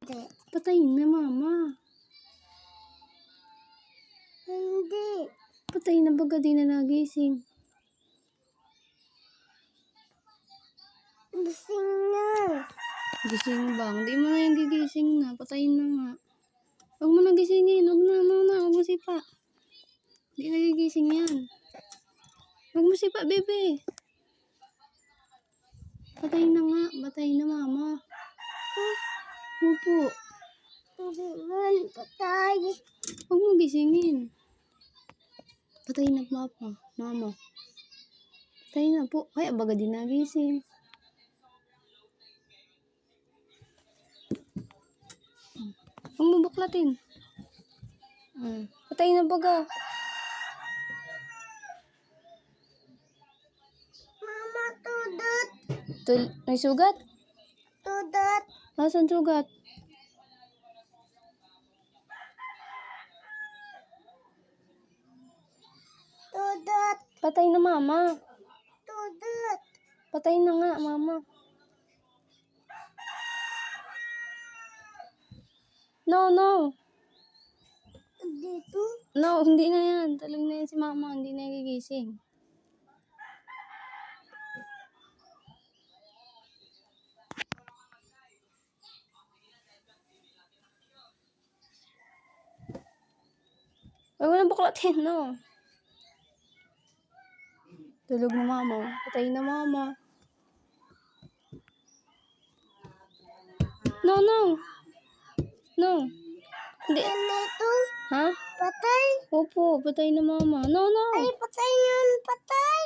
Hindi. Patay na, mama. Hindi. Patay na baga di na nagising. Gising na. Gising ba? Hindi mo na yung gigising na. Patay na nga. Huwag mo na gisingin. Huwag na. Huwag mo sipa. Hindi nagigising yan. Huwag mo sipa, bebe. Patay na nga. Patay na, mama. Opo. Hindi man. Patay. Huwag mo gisingin. Patay na, papa. Mama. Patay na po. Kaya baga di nagising. Huwag mo buklatin. Patay na baga. Mama, tudot. May sugat? Tudot. Nasaan sugat? Tudot. Patay na, mama. Tudot. Patay na nga, mama. No. Dito. No, hindi na yan. Talag na yan si mama. Hindi na gigising. Huwag mo na buklatin, no. Tulog na mama. Patay na mama. No. Hindi. Ano ito? Ha? Patay. Opo, patay na mama. No. Ay, patay yun. Patay.